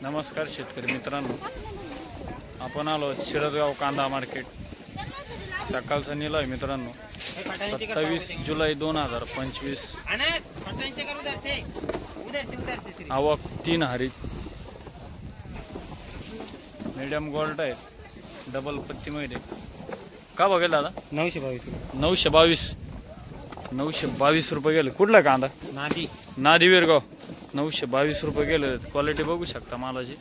नमस्कार शेतकरी मित्रांनो, आपण आलो शिरदगाव कांदा मार्केट. सकाळचा निलाव आहे मित्रांनो, 27 जुलै 2025. आवक 3 हारी, मीडियम गोल्ड आहे, डबल पत्ती मध्ये. का बघेल दादा? 922 रुपये गेले. कुठला कांदा? नादी विरगाव. 922 रुपये गेले. क्वालिटी बघू शकता मालाची.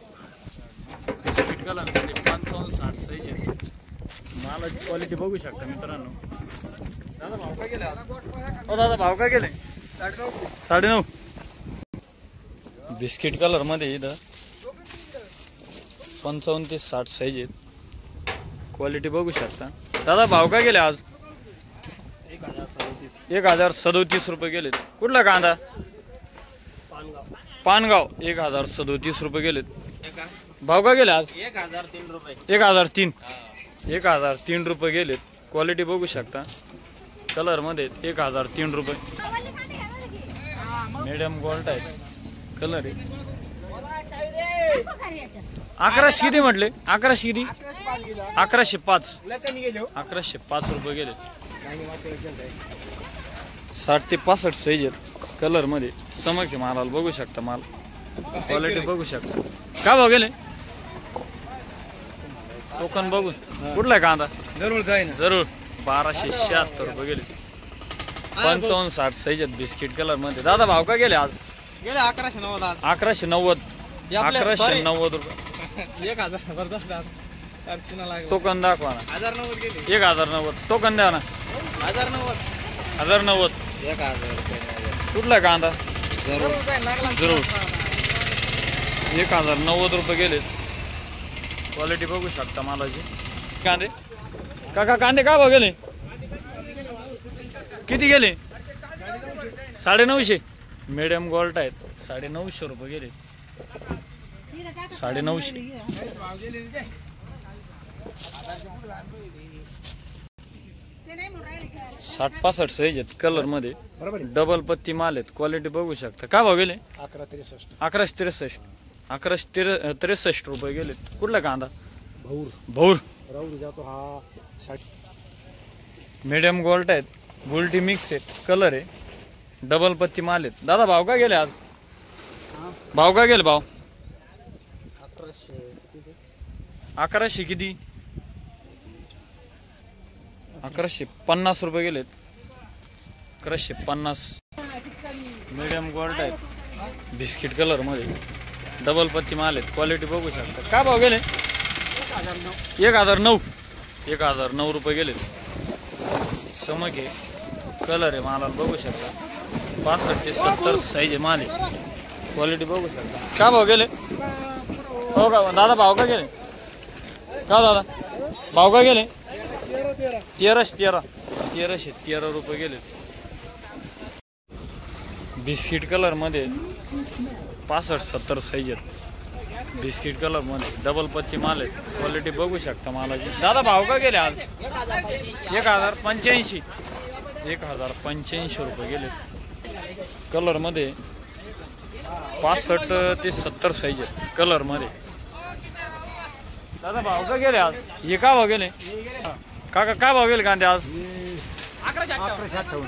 बिस्किट कलर 55-60 साईज आहे. मालाची क्वालिटी बघू शकता मित्रांनो. दादा भाव काय गेले? हो दादा भाव काय गेले? 9.5. बिस्किट कलर मध्ये इथं 55 ते 60 साईज आहेत. क्वालिटी बघू शकता. दादा भाव काय गेले आज? 1037 रुपये गेलेत. कुठला कांदा? पानगाव. 1037 रुपये गेलेत. भाव काय गेले आज? 1003 रुपये. 1003 रुपये गेलेत. क्वालिटी बघू शकता. कलर मध्ये 1003 रुपये. मीडियम गोल्ड आहे. कलर आहे. 1100 किती म्हटले? 1100 किती? 1105. 1105 रुपये गेले. 60 ते 65 साईज आहेत. कलर मध्ये चमक आहे मालाला. बघू शकता माल. क्वालिटी बघू शकता. काय भाव गेले? टोकन बघून. कुठला कांदा? जरूर 1276 रुपये गेले. 55-60 साईज आहेत. बिस्किट कलर मध्ये. दादा भाव काय गेले आज? 1190. 1190 रुपये. 1000 टोकन दाखवा ना. 1090 टोकन द्या ना. 1090. कुठला कांदा? जरूर 1090 रुपये गेले. क्वालिटी बघू शकता मालाची. कांदे काका, कांदे काय भाव गेले? किती गेले? 950. मीडियम गोल्ड आहेत. 950 रुपये गेले. 950. 60-65 साईज आहेत. कलर मध्ये डबल पत्ती माल आहेत. क्वालिटी बघू शकता. काय भाव गेले? 1163. 1163 रुपये गेले. कुठला कांदा? भौर. मीडियम गोल्ड आहेत. बुलटी मिक्स आहेत. कलर आहे. डबल पत्ती माल आहेत. दादा भाव काय गेले आज? भाव काय गेले? भाव 1100 किती? 1150 रुपये गेलेत. 1150. मीडियम गोल्ड आहे. बिस्किट कलर मध्ये डबल पत्ती माल आहेत. क्वालिटी बघू शकता. काय भाव गेले? 1009. 1009 रुपये गेले. चमक आहे. कलर आहे मालाला. बघू शकता. 65 ते 70 साईज आहे माल आहे. क्वालिटी बघू शकता. काय भाव गेले? हो का दादा? भाव काय गेले? का दादा भाव काय गेले? 1313 रुपये गेले. बिस्किट कलर मध्ये 65-70 साईज आहेत. बिस्किट कलर मध्ये डबल पत्ती माल आहेत. क्वालिटी बघू शकता मालाची. दादा भाव का गेले आज? 1085. 1085 रुपये गेले. कलर मध्ये 65 ते 70 साईज आहेत. कलर मध्ये. दादा भाव का गेले आज? हे का भाव गेले? काका काय भाव गेले कांदे आज?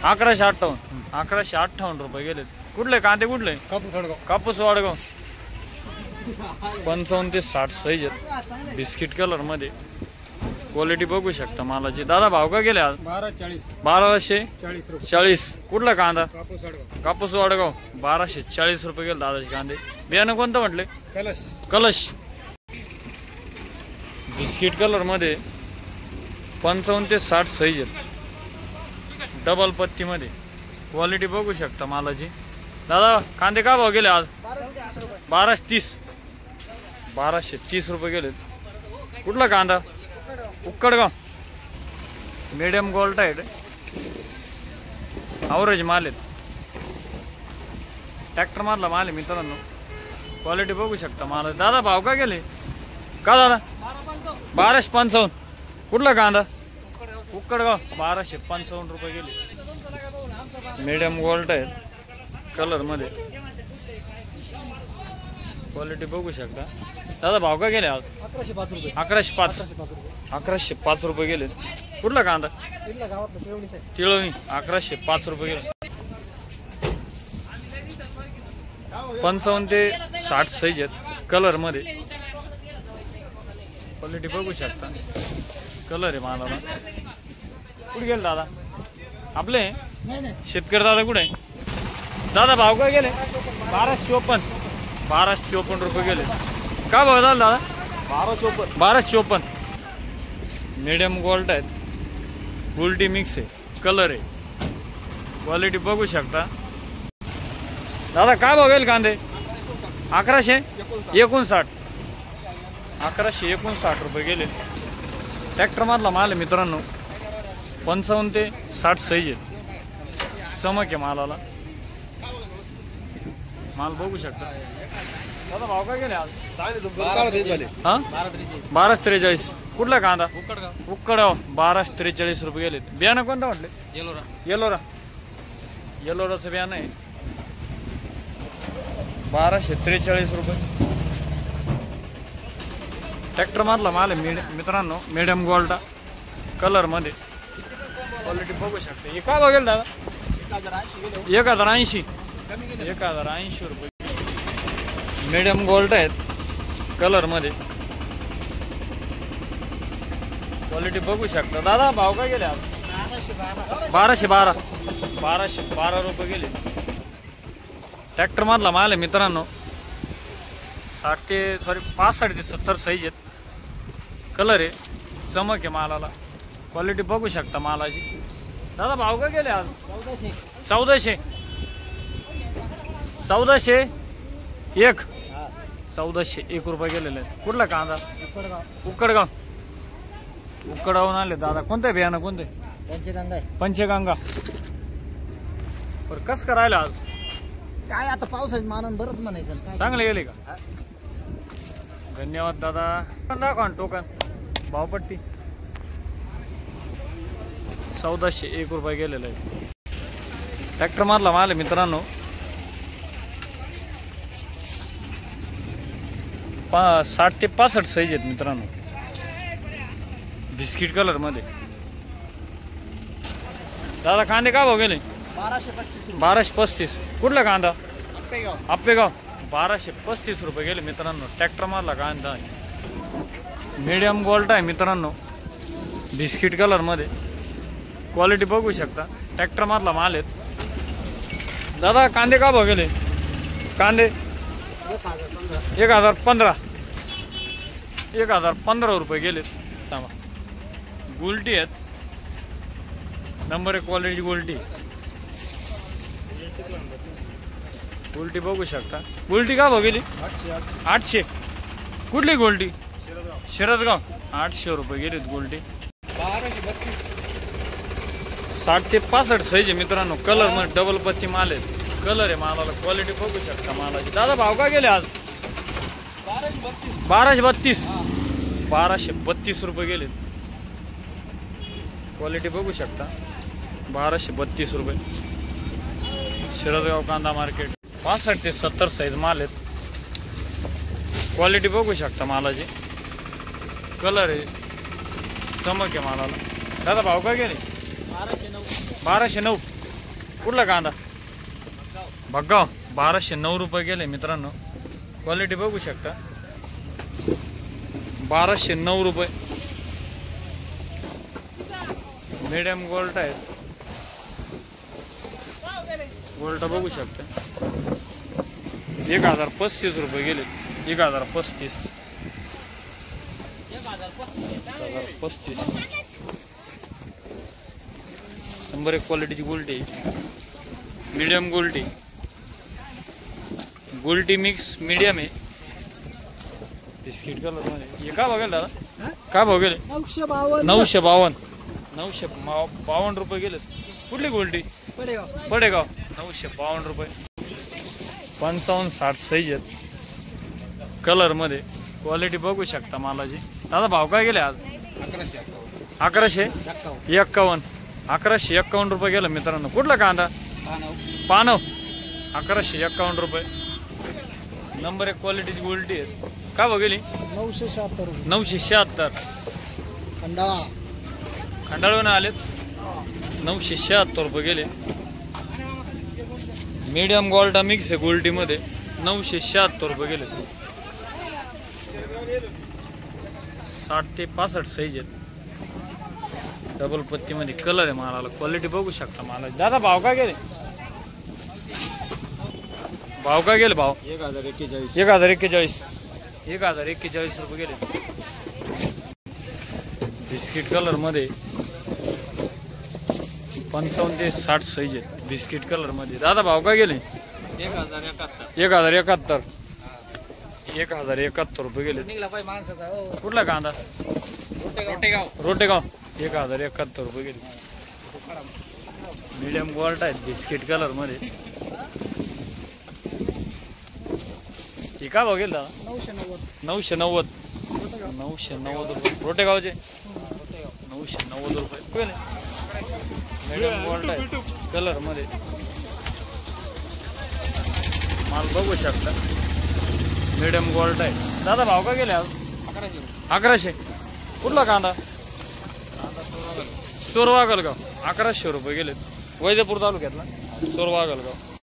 1158 रुपये गेले. कुठले कांदे? कुठले? कापूस वाडगाव. 55 ते 60 साईज आहेत. बिस्किट कलर मध्ये. क्वालिटी बघू शकता मालाची. दादा भाव का गेले आज? 1240. कुठला कांदा? कापूस वाडगाव. 1240 रुपये गेले दादाचे कांदे. बियाणं कोणतं म्हटले? कलश. बिस्किट कलर मध्ये 55 ते 60 साईज आहेत. डबल पत्ती मध्ये. क्वालिटी बघू शकता मालाची. दादा कांदे काय भाव गेले आज? 1230. 1230 रुपये गेले. कुठला कांदा? उक्कडगाव. मीडियम गोल्ड आहे. ॲव्हरेज माल आहेत. ट्रॅक्टर मारला माल आहे मित्रांनो. क्वालिटी बघू शकता माल. दादा भाव काय गेले? का दादा? 1255. कुठला कांदा? उक्कडगाव. 1255 रुपये गेले. मीडियम गोल्ड आहे. कलर मध्ये. क्वालिटी बघू शकता दादा. भाव काय गेले आज? 1105 रुपये. 1105. 1105 रुपये गेले. कुठला कांदा? तिळवणी. 1105 रुपये गेले. 55 ते 60 साईज आहेत कलर मध्ये. क्वालिटी बघू शकता. कलर आहे मालाला. कुठे गेले दादा आपले शेतकरी दादा? कुठे दादा? भाव काय गेले? 1254. 1254 रुपये गेले. काय भाव झाला दादा? 1254. 1254. मीडियम गोल्ड आहेत. गोल्डी मिक्स आहे. कलर आहे. क्वालिटी बघू शकता दादा. काय भाव गेले कांदे? 1159. 1159 रुपये गेले. ट्रॅक्टर मधला माल आहे मित्रांनो. 55 ते 60 साईज आहे. समक आहे मालाला. माल बघू शकता दादा. भाव काय गेले आज? हा 1243. कुठला कांदा? उक्कडगाव. 1243 रुपये गेले. बियाणं कोणतं म्हटले? येलोरा. येलोराचं बियाणं आहे. 1243 रुपये. ट्रॅक्टर मधला माल आहे मित्रांनो. मीडियम गोल्ड कलर मध्ये. क्वालिटी बघू शकते. हे काय बघेल दादा? 1080. 1080 रुपये. मीडियम गोल्ड आहेत कलर मध्ये. क्वालिटी बघू शकता दादा. भाव काय गेले आज? 1212. 1212 रुपये गेले. ट्रॅक्टर मधला माल आहे मित्रांनो. 65 ते 70 साईज आहेत. कलर आहे. चमक आहे मालाला. क्वालिटी बघू शकता मालाची. दादा भाव काय गेले आज? 1400. 1401. 1401 रुपये गेलेले आहेत. कुठला कांदा? उक्कडगाव. उक्कडगावून आले दादा. कोणतं बियाणं? कोणते? पंचगंगा. बरं कसं करायला आज? काय आता पावसाचं मानन बरंच म्हणायचं. चांगले गेले का? धन्यवाद दादा. दाखवा टोकन भावपट्टी. 1401 रुपये गेलेलं आहे. ट्रॅक्टर मारला माल आहे मित्रांनो. 60 ते 65 साईज आहेत मित्रांनो. बिस्किट कलर मध्ये. दादा कांदे काय भाव गेले? 1235. कुठला कांदा? आप्पेगाव. 1235 रुपये गेले मित्रांनो. ट्रॅक्टर मारला कांदा आहे. मीडियम गोल्ड आहे मित्रांनो. बिस्किट कलर मध्ये. क्वालिटी बघू शकता. ट्रॅक्टर मधला माल आहेत दादा. कांदे का भाव गेले? कांदे 1015. 1015 रुपये गेले. गोल्टी आहेत. Number 1 quality गोल्टी. गोल्टी बघू शकता. गोल्टी का भाव गेली? 800. कुठली गोल्टी? शिरदगाव. 800 रुपये गेलेत गोल्टी. 60 ते 65 साईज आहे मित्रांनो. कलर मध्ये डबल पत्ती माल आहेत. कलर आहे मालाला. क्वालिटी बघू शकता मालाची. दादा भाव का गेले आज? 1232. 1232 रुपये गेले. क्वालिटी बघू शकता. 1232 रुपये. शिरदगाव कांदा मार्केट. 65 ते 70 साईज माल आहेत. क्वालिटी बघू शकता मालाची. कलर आहे. चमक आहे मालाला. दादा भाव काय गेले? 1209. कुठला कांदा? भग्गाव. 1209 रुपये गेले मित्रांनो. क्वालिटी बघू शकता. 1209 रुपये. मीडियम गोल्ड आहेत. गोल्ड बघू शकता. 1035 रुपये गेले. 1035. 1035. नंबर 1 क्वालिटीची गोल्टी. मीडियम गोल्टी. गोल्टी मिक्स मीडियम आहे. बिस्किट कलर मध्ये. हे का बघेल दादा? काय भाव गेले? 952. 952 रुपये गेले. कुठली गोल्टी? पडेगाव. 952 रुपये. 55-60 साईज आहेत कलर मध्ये. क्वालिटी बघू शकता मालाची. दादा भाव काय गेले आज? 1151. 1151 रुपये गेलं मित्रांनो. कुठला कांदा? पानव. 1151 रुपये. नंबर 1 क्वालिटीची गोल्टी आहेत. काय भाव गेली? 976 रुपये. 976. खंडाळा. खंडाळून आलेत. 976 रुपये गेले. मीडियम गोल्टा मिक्स आहे गोल्टीमध्ये. 976 रुपये गेले. 60 ते 65 साईज आहेत. डबल पत्तीमध्ये कलर आहे मालाला. क्वालिटी बघू शकता मला. दादा भाव काय गेले? भाव काय गेले? भाव 1041. 1041. 1041 रुपये गेले. बिस्किट कलर मध्ये 55 ते 60 साईज आहेत. बिस्किट कलर मध्ये. दादा भाव काय गेले? 1071. 1071 रुपये गेले. कुठला कांदा? रोटेगाव. 1071 रुपये गेले. मीडियम गोल्ट आहेत बिस्किट कलर मध्ये. हे काय भाव गेले दादा? 990. 990 रुपये. रोटेगावचे 990 रुपये गेले. मीडियम गोल्ट आहे कलर मध्ये. माल बघू शकता. मीडियम गोल्ट आहे. दादा भाव का गेले आज? 1100. कुठला कांदा? सोरवागलगाव. 1100 रुपये गेले. वैद्यपूर तालुक्यातला सोरवागलगाव.